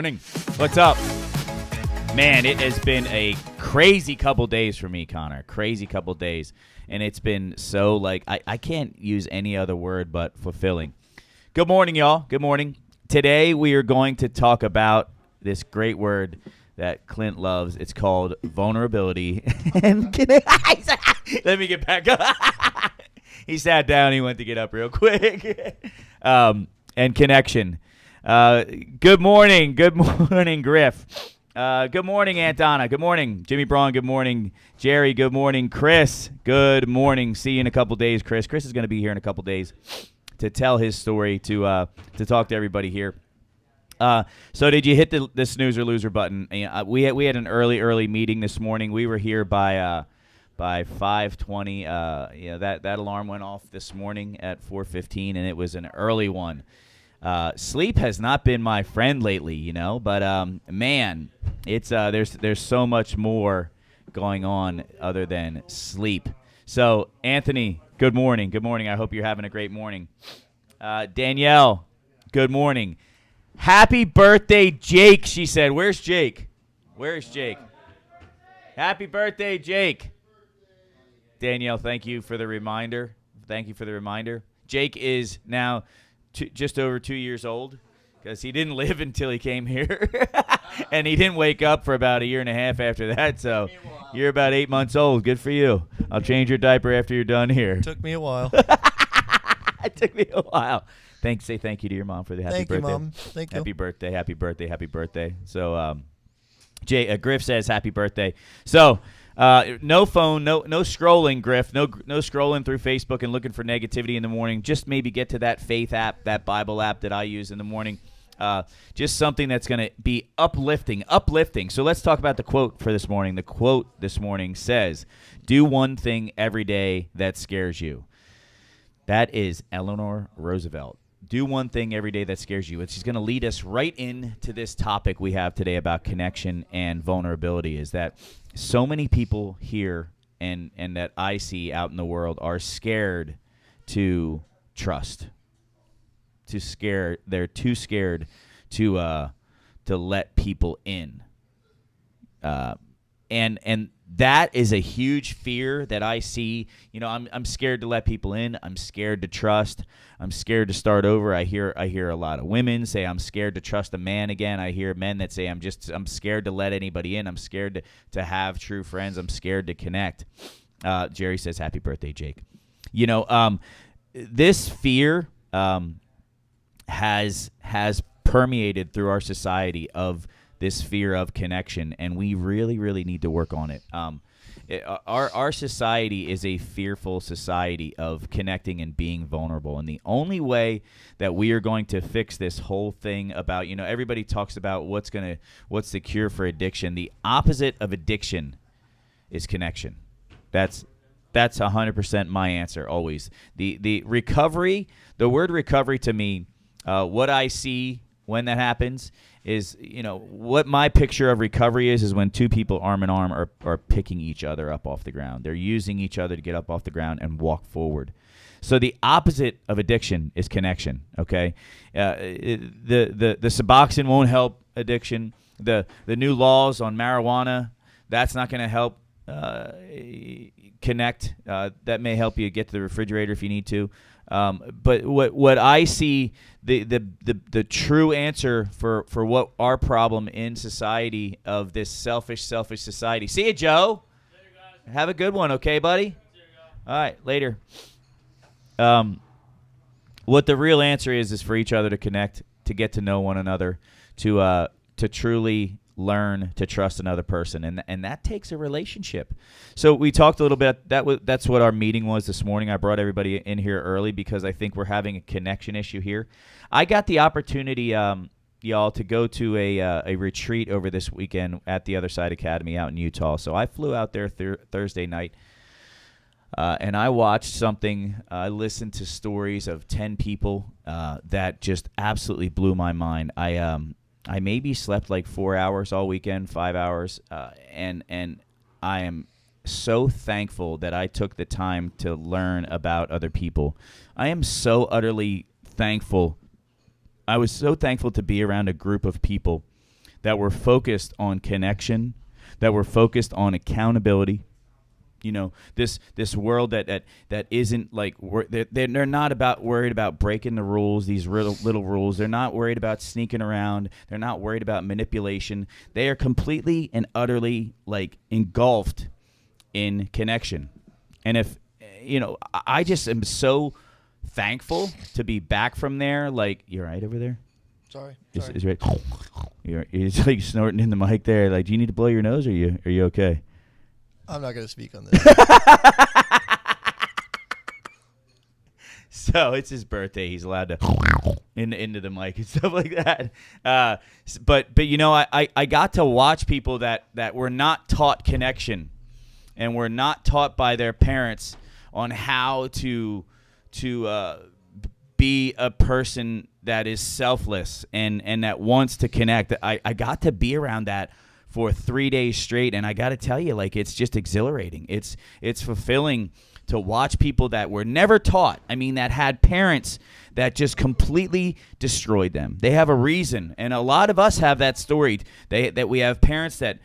morning. What's up? Man, it has been a crazy couple days for me, Connor. Crazy couple days. And it's been so, I can't use any other word but fulfilling. Good morning, y'all. Good morning. Today we are going to talk about this great word that Clint loves. It's called vulnerability. And let me get back up. He sat down. He went to get up real quick. And connection. Good morning. Good morning, Griff. Good morning, Aunt Donna. Good morning, Jimmy Braun. Good morning, Jerry. Good morning, Chris. Good morning. See you in a couple days, Chris. Chris is going to be here in a couple days to tell his story, to talk to everybody here. So did you hit the snooze or loser button? We had an early meeting this morning. We were here by 5:20. That alarm went off this morning at 4:15, and it was an early one. Sleep has not been my friend lately, but man, it's there's so much more going on other than sleep. So Anthony, good morning. Good morning. I hope you're having a great morning. Danielle, good morning. Happy birthday, Jake, she said. Where's Jake? Where's Jake? Happy birthday, Jake. Danielle, thank you for the reminder. Jake is now just over 2 years old because he didn't live until he came here. And he didn't wake up for about a year and a half after that. So you're about 8 months old. Good for you. I'll change your diaper after you're done here. Took me a while. It took me a while. Say thank you to your mom for the happy birthday. Thank you, Mom. Thank you. Happy birthday. So Griff says happy birthday. So no phone, no scrolling, Griff. No scrolling through Facebook and looking for negativity in the morning. Just maybe get to that faith app, that Bible app that I use in the morning. Just something that's going to be uplifting. So let's talk about the quote for this morning. The quote this morning says, "Do one thing every day that scares you." That is Eleanor Roosevelt. Do one thing every day that scares you. She's going to lead us right into this topic we have today about connection and vulnerability, is that so many people here and that I see out in the world are scared to trust. They're too scared to let people in. And that is a huge fear that I see. I'm scared to let people in. I'm scared to trust. I'm scared to start over. I hear a lot of women say I'm scared to trust a man again. I hear men that say I'm scared to let anybody in. I'm scared to have true friends. I'm scared to connect. Jerry says happy birthday, Jake. This fear has permeated through our society of this fear of connection, and we really, really need to work on it. Our society is a fearful society of connecting and being vulnerable, and the only way that we are going to fix this whole thing about, everybody talks about what's the cure for addiction. The opposite of addiction is connection. That's 100% my answer always. The recovery, the word recovery to me, what I see when that happens is, what my picture of recovery is when two people arm in arm are picking each other up off the ground. They're using each other to get up off the ground and walk forward. So the opposite of addiction is connection, okay? The Suboxone won't help addiction. The new laws on marijuana, that's not going to help connect. That may help you get to the refrigerator if you need to. But what I see, the true answer for what our problem in society of this selfish society. See you, Joe. Later, guys. Have a good one, okay, buddy? All right, later. What the real answer is for each other to connect, to get to know one another, to truly learn to trust another person, and that takes a relationship. So we talked a little bit. That's what our meeting was this morning. I brought everybody in here early because I think we're having a connection issue here. I got the opportunity, y'all, to go to a retreat over this weekend at the Other Side Academy out in Utah. So I flew out there Thursday night, and I watched something. I listened to stories of 10 people that just absolutely blew my mind. I maybe slept like 4 hours all weekend, 5 hours, and I am so thankful that I took the time to learn about other people. I am so utterly thankful. I was so thankful to be around a group of people that were focused on connection, that were focused on accountability. You know, this world that isn't like they're not worried about breaking the rules, these little rules. They're not worried about sneaking around. They're not worried about manipulation. They are completely and utterly like engulfed in connection. And if I just am so thankful to be back from there. Like, you're right over there. Sorry. Is right. You're like snorting in the mic there. Like, do you need to blow your nose? Or are you okay? I'm not going to speak on this. So it's his birthday. He's allowed to into the mic and stuff like that. But I got to watch people that were not taught connection and were not taught by their parents on how to be a person that is selfless and that wants to connect. I got to be around that for 3 days straight, and I got to tell you, like, it's just exhilarating. It's fulfilling to watch people that were never taught. I mean, that had parents that just completely destroyed them. They have a reason, and a lot of us have that story. That we have parents that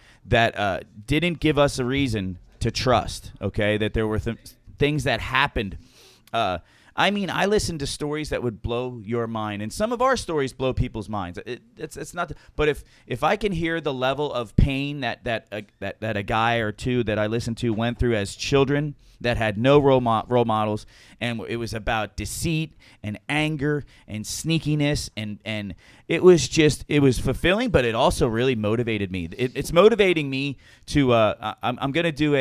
didn't give us a reason to trust. Okay, that there were things that happened. I mean, I listened to stories that would blow your mind, and some of our stories blow people's minds. It's not, but if I can hear the level of pain that a guy or two that I listened to went through as children that had no role models, and it was about deceit and anger and sneakiness, and it was fulfilling, but it also really motivated me. It's motivating me to. I'm gonna do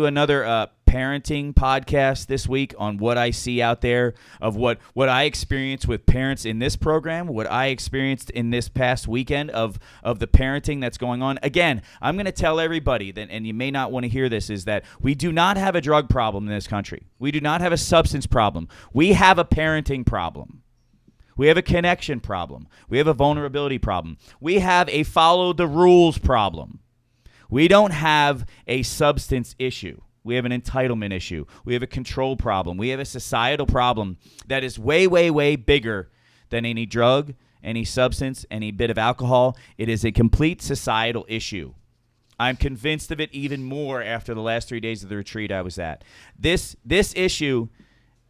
another parenting podcast this week on what I see out there of what I experienced with parents in this program, what I experienced in this past weekend of the parenting that's going on. Again, I'm going to tell everybody that, and you may not want to hear this, is that we do not have a drug problem in this country. We do not have a substance problem. We have a parenting problem. We have a connection problem. We have a vulnerability problem. We have a follow the rules problem. We don't have a substance issue. We have an entitlement issue. We have a control problem. We have a societal problem that is way, way, way bigger than any drug, any substance, any bit of alcohol. It is a complete societal issue. I'm convinced of it even more after the last 3 days of the retreat I was at. This issue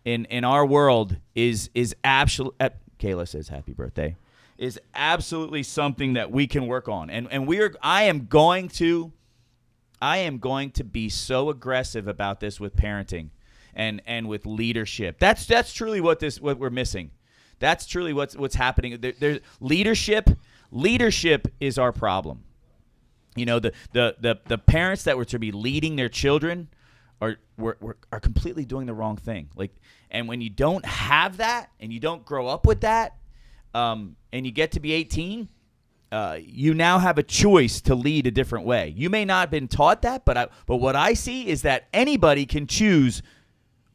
in our world is absolutely. Kayla says happy birthday. Is absolutely something that we can work on, and I am going to be so aggressive about this with parenting and with leadership. That's truly what we're missing. That's truly what's happening. Leadership is our problem. You know, the parents that were to be leading their children are completely doing the wrong thing. Like, and when you don't have that and you don't grow up with that, and you get to be 18, you now have a choice to lead a different way. You may not have been taught that, but what I see is that anybody can choose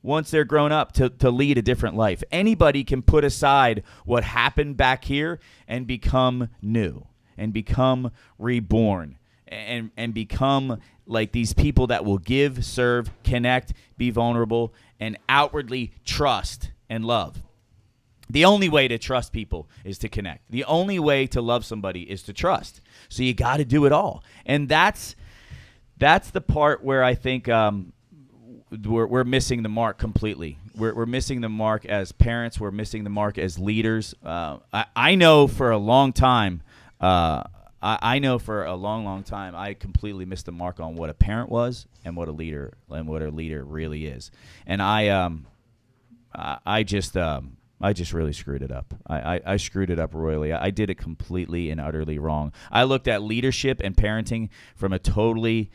once they're grown up to lead a different life. Anybody can put aside what happened back here and become new and become reborn and become like these people that will give, serve, connect, be vulnerable, and outwardly trust and love. The only way to trust people is to connect. The only way to love somebody is to trust. So you got to do it all. And that's the part where I think we're missing the mark completely. We're missing the mark as parents. We're missing the mark as leaders. I know for a long time, I know for a long, long time, I completely missed the mark on what a parent was and what a leader really is. And I just really screwed it up. I screwed it up royally. I did it completely and utterly wrong. I looked at leadership and parenting from a totally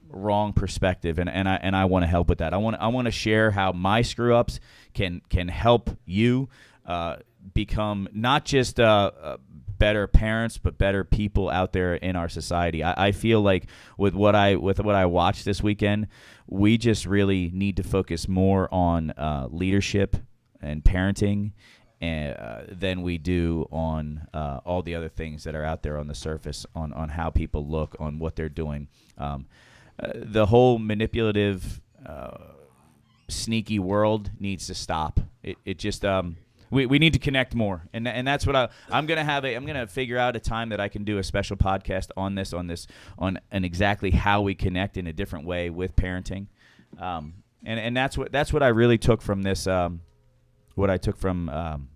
wrong perspective, and I want to help with that. I want to share how my screw ups can help you become not just better parents, but better people out there in our society. I feel like with what I watched this weekend, we just really need to focus more on leadership and parenting than we do on all the other things that are out there on the surface, on how people look, on what they're doing. The whole manipulative, sneaky world needs to stop. It just We need to connect more, and that's what I'm gonna figure out a time that I can do a special podcast on and exactly how we connect in a different way with parenting, and that's what I really took from this, what I took from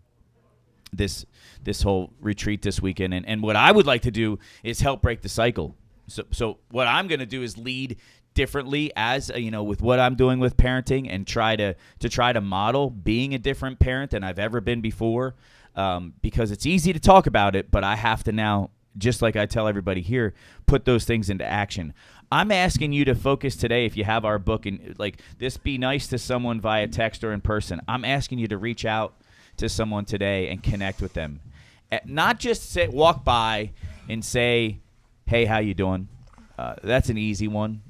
this whole retreat this weekend, and what I would like to do is help break the cycle. So what I'm gonna do is lead differently as with what I'm doing with parenting, and try to model being a different parent than I've ever been before, because it's easy to talk about it, but I have to now, just like I tell everybody here, put those things into action. I'm asking you to focus today, if you have our book, and like this, Be Nice to Someone via text or in person. I'm asking you to reach out to someone today and connect with them, not just walk by and say, hey, how you doing? That's an easy one.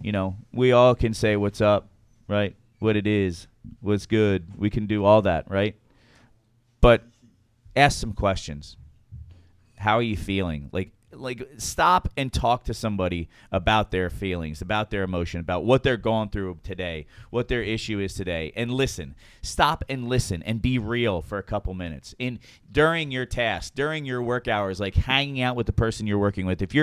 We all can say what's up, right? What it is, what's good. We can do all that, right? But ask some questions. How are you feeling? Like stop and talk to somebody about their feelings, about their emotion, about what they're going through today, what their issue is today, and listen. Stop and listen and be real for a couple minutes. During your task, during your work hours, like hanging out with the person you're working with. If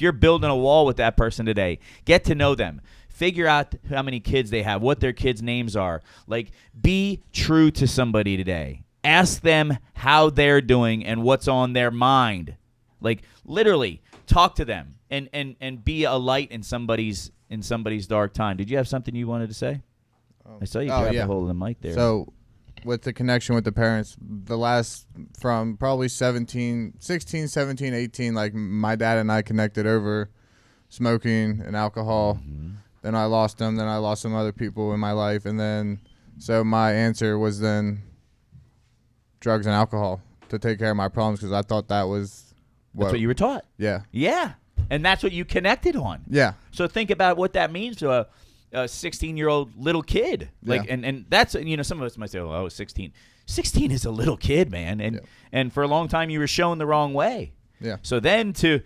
you're building a wall with that person today, get to know them. Figure out how many kids they have, what their kids' names are. Like, be true to somebody today. Ask them how they're doing and what's on their mind. Like, literally, talk to them and be a light in somebody's dark time. Did you have something you wanted to say? I saw you grab a hold of the mic there. So, with the connection with the parents, from probably 16, 17, 18, like my dad and I connected over smoking and alcohol. Mm-hmm. Then I lost them. Then I lost some other people in my life. And then, so my answer was then drugs and alcohol to take care of my problems, because I thought that was that's what you were taught. Yeah. Yeah. And that's what you connected on. Yeah. So think about what that means to a 16-year-old little kid. Like, yeah. and that's, some of us might say, oh, 16. 16 is a little kid, man. And for a long time you were shown the wrong way. Yeah. So then to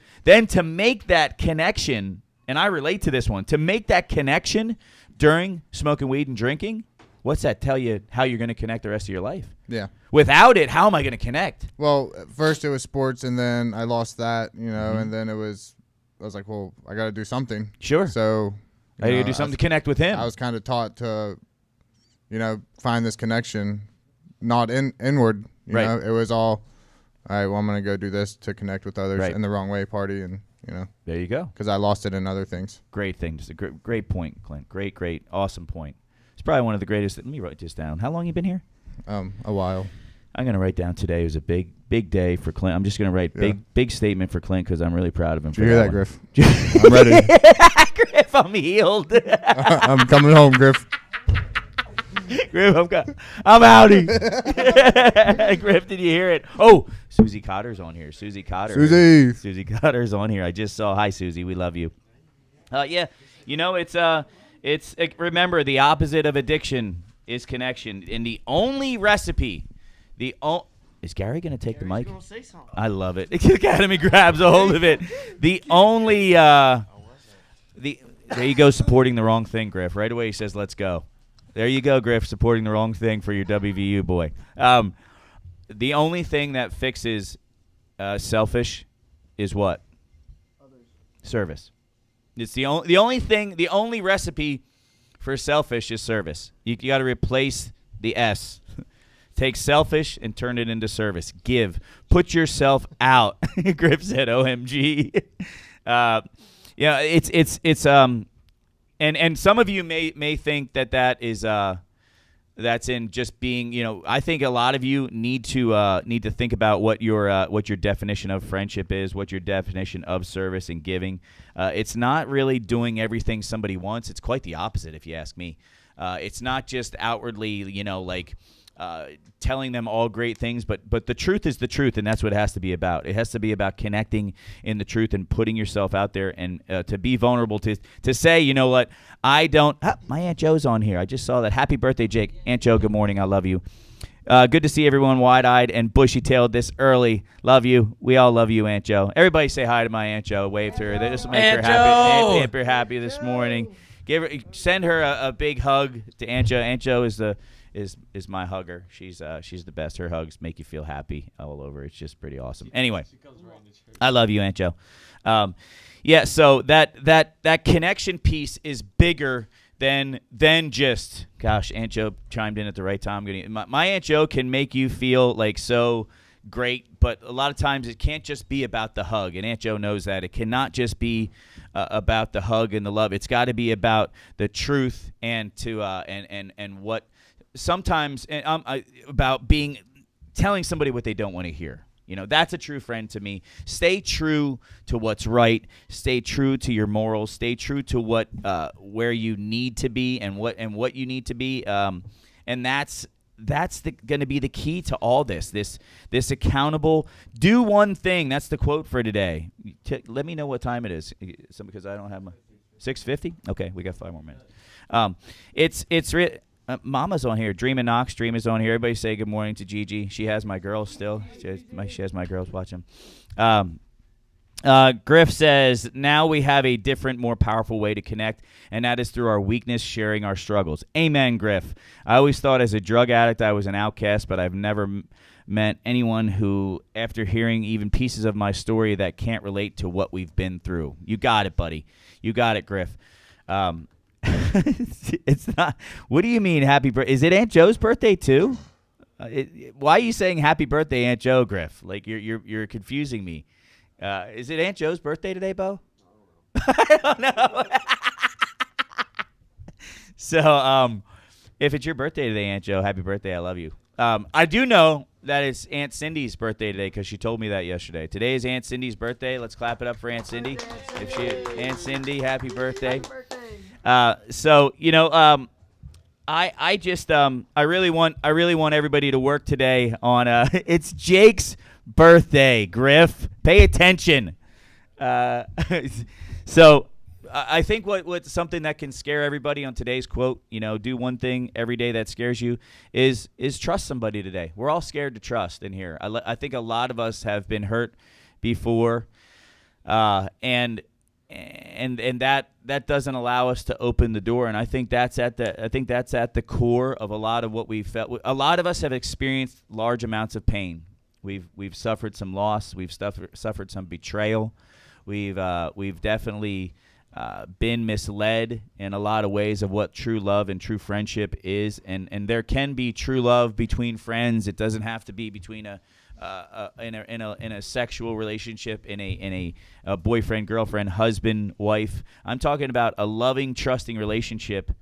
make that connection, and I relate to this one, to make that connection during smoking weed and drinking, what's that tell you how you're going to connect the rest of your life? Yeah. Without it, how am I going to connect? Well, first it was sports, and then I lost that, Mm-hmm. and then I was like, well, I got to do something. Sure. So I got to do something to connect with him. I was kind of taught to, find this connection, not inward. You know, it was all right, well, I'm going to go do this to connect with others in the wrong way, party, and, There you go. Because I lost it in other things. Great thing. Just a great point, Clint. Great, awesome point. It's probably one of the greatest. Let me write this down. How long you been here? A while. I'm going to write down today was a big day for Clint. I'm just going to write big statement for Clint because I'm really proud of him. Did you hear that, Griff? I'm ready. Griff, I'm healed. I'm coming home, Griff. Griff, I'm outie. Griff, did you hear it? Oh, Susie Cotter's on here. Susie Cotter. Susie Cotter's on here. I just saw. Hi, Susie. We love you. Yeah. It's remember, the opposite of addiction is connection. And the only recipe, is Gary going to take the mic? Say something. I love it. Academy grabs a hold of it. The only, there you go, supporting the wrong thing, Griff. Right away he says, let's go. There you go, Griff, supporting the wrong thing for your WVU boy. The only thing that fixes selfish is what? Others. Service. It's the only recipe for selfish is service. You got to replace the S. Take selfish and turn it into service. Give. Put yourself out. Griff said, "OMG." It's and some of you may think that is that's in just being, I think a lot of you need to think about what your definition of friendship is, what your definition of service and giving. It's not really doing everything somebody wants. It's quite the opposite, if you ask me. It's not just outwardly, telling them all great things, but the truth is the truth, and that's what it has to be about. It has to be about connecting in the truth and putting yourself out there, and to be vulnerable, to say, you know what, I don't. My Aunt Joe's on here. I just saw that. Happy birthday, Jake. Aunt Joe, good morning. I love you. Good to see everyone wide-eyed and bushy-tailed this early. Love you. We all love you, Aunt Joe. Everybody say hi to my Aunt Joe. Wave to her. This will make her happy. Make her happy this morning. Send her a big hug to Aunt Joe. Aunt Joe is is my hugger. She's the best. Her hugs make you feel happy all over. It's just pretty awesome. Anyway, I love you, Aunt Jo. Yeah, so that connection piece is bigger than just, gosh, Aunt Jo chimed in at the right time. My Aunt Jo can make you feel like so great, but a lot of times it can't just be about the hug, and Aunt Jo knows that. It cannot just be about the hug and the love. It's got to be about the truth and what sometimes about telling somebody what they don't want to hear. You know, that's a true friend to me. Stay true to what's right. Stay true to your morals. Stay true to what where you need to be and what you need to be. And that's going to be the key to all this accountable. Do one thing. That's the quote for today. Let me know what time it is, because I don't have my 6:50. Okay, we got 5 more minutes. Mama's on here. Dream and Knox. Dream is on here. Everybody say good morning to Gigi. She has my girls still. She has my girls watching. Griff says, now we have a different, more powerful way to connect, and that is through our weakness, sharing our struggles. Amen, Griff. I always thought as a drug addict I was an outcast, but I've never met anyone who, after hearing even pieces of my story, that can't relate to what we've been through. You got it, buddy. You got it, Griff. It's not. What do you mean, happy birthday? Is it Aunt Jo's birthday too? Why are you saying happy birthday, Aunt Jo, Griff? Like you're confusing me. Is it Aunt Jo's birthday today, Bo? I don't know. So, if it's your birthday today, Aunt Jo, happy birthday. I love you. I do know that it's Aunt Cindy's birthday today because she told me that yesterday. Today is Aunt Cindy's birthday. Let's clap it up for Aunt Cindy. Aunt Cindy, happy birthday. So you know, I really want everybody to work today on it's Jake's birthday. Griff, pay attention. So I think what something that can scare everybody on today's quote, you know, do one thing every day that scares you, is trust somebody today. We're all scared to trust in here. I think a lot of us have been hurt before, and that doesn't allow us to open the door. And I think that's at the core of a lot of what we've felt. A lot of us have experienced large amounts of pain. We've suffered some loss. We've suffered some betrayal. We've definitely been misled in a lot of ways of what true love and true friendship is. And there can be true love between friends. It doesn't have to be between in a sexual relationship, in a boyfriend, girlfriend, husband, wife. I'm talking about a loving, trusting relationship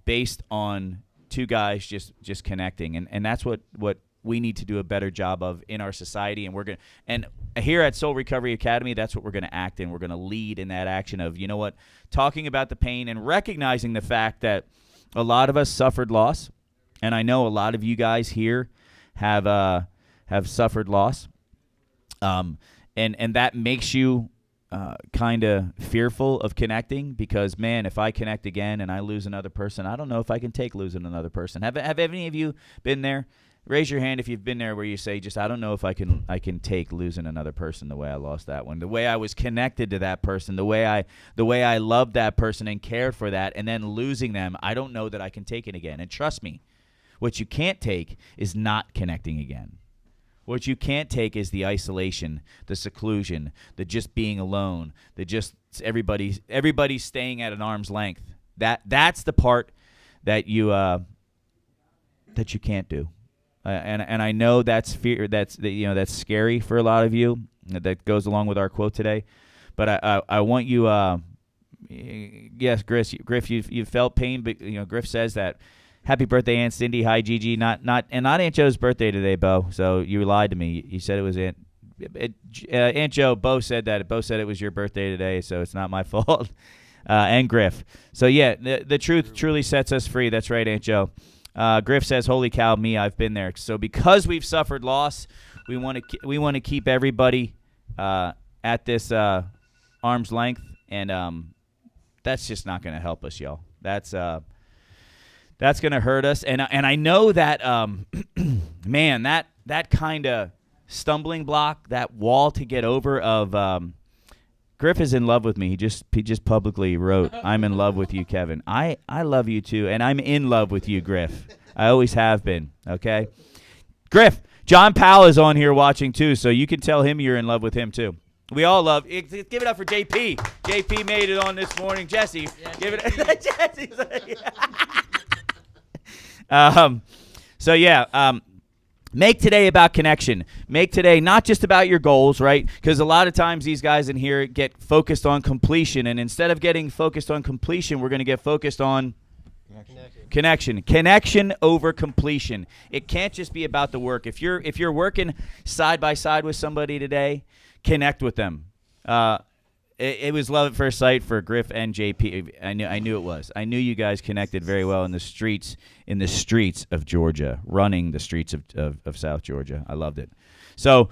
based on two guys just connecting, and that's what we need to do a better job of in our society. And here at Soul Recovery Academy, that's what we're gonna act in. We're gonna lead in that action of, you know what, talking about the pain and recognizing the fact that a lot of us suffered loss, and I know a lot of you guys here have suffered loss, and that makes you kind of fearful of connecting, because, man, if I connect again and I lose another person, I don't know if I can take losing another person. Have any of you been there? Raise your hand if you've been there where you say, I don't know if I can take losing another person the way I lost that one, the way I was connected to that person, the way I loved that person and cared for that, and then losing them. I don't know that I can take it again. And trust me, what you can't take is not connecting again. What you can't take is the isolation, the seclusion, the just being alone, the just everybody staying at an arm's length. That's the part that you can't do. And I know that's fear. That's scary for a lot of you. That goes along with our quote today. But I want you. Yes, Griff, you've felt pain, but Griff says that. Happy birthday, Aunt Cindy. Hi, Gigi. Not Aunt Jo's birthday today, Bo. So you lied to me. You said it was Aunt Jo. Bo said that. Bo said it was your birthday today, so it's not my fault. And Griff. So yeah, the truth truly sets us free. That's right, Aunt Jo. Griff says, "Holy cow, me, I've been there." So because we've suffered loss, we want to keep everybody at this arm's length, and that's just not going to help us, y'all. That's going to hurt us, and I know that man, that kind of stumbling block, that wall to get over of Griff is in love with me. He just publicly wrote, "I'm in love with you, Kevin." I love you too, and I'm in love with you, Griff. I always have been, okay? Griff, John Powell is on here watching too, so you can tell him you're in love with him too. We all love it. Give it up for JP. JP made it on this morning. Jesse, give it Jesse's so yeah, make today about connection. Make today not just about your goals, right? Because a lot of times these guys in here get focused on completion, and instead of getting focused on completion, we're going to get focused on Connection over completion. It can't just be about the work. If you're working side by side with somebody today, connect with them. It was love at first sight for Griff and JP. I knew it was. I knew you guys connected very well in the streets of Georgia, running the streets of South Georgia. I loved it. So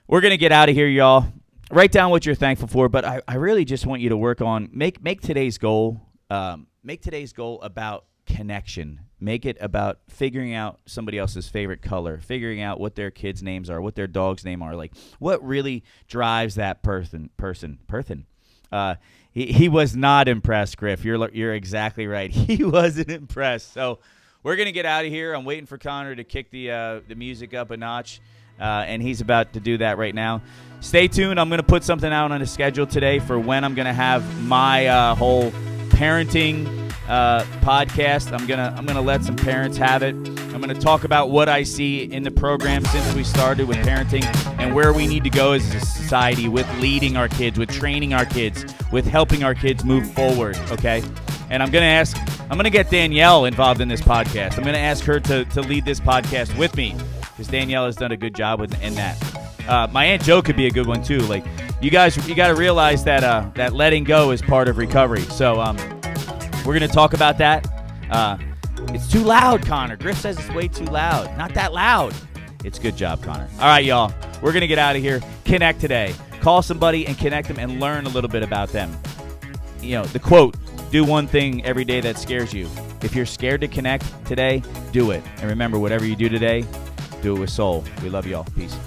we're gonna get out of here, y'all. Write down what you're thankful for, but I really just want you to work on make today's goal. Make today's goal about connection. Make it about figuring out somebody else's favorite color, figuring out what their kids' names are, what their dog's name are, like what really drives that person. He was not impressed, Griff. You're exactly right. He wasn't impressed. So we're gonna get out of here. I'm waiting for Connor to kick the music up a notch, and he's about to do that right now. Stay tuned. I'm gonna put something out on the schedule today for when I'm gonna have my whole parenting podcast. I'm gonna let some parents have it. I'm gonna talk about what I see in the program since we started with parenting and where we need to go as a society with leading our kids, with training our kids, with helping our kids move forward. Okay, and I'm gonna get Danielle involved in this podcast. I'm gonna ask her to lead this podcast with me because Danielle has done a good job in that. My Aunt Jo could be a good one too. Like you got to realize that that letting go is part of recovery. So we're going to talk about that. It's too loud, Connor. Griff says it's way too loud. Not that loud. It's good job, Connor. All right, y'all. We're going to get out of here. Connect today. Call somebody and connect them and learn a little bit about them. You know, the quote, do one thing every day that scares you. If you're scared to connect today, do it. And remember, whatever you do today, do it with soul. We love y'all. Peace.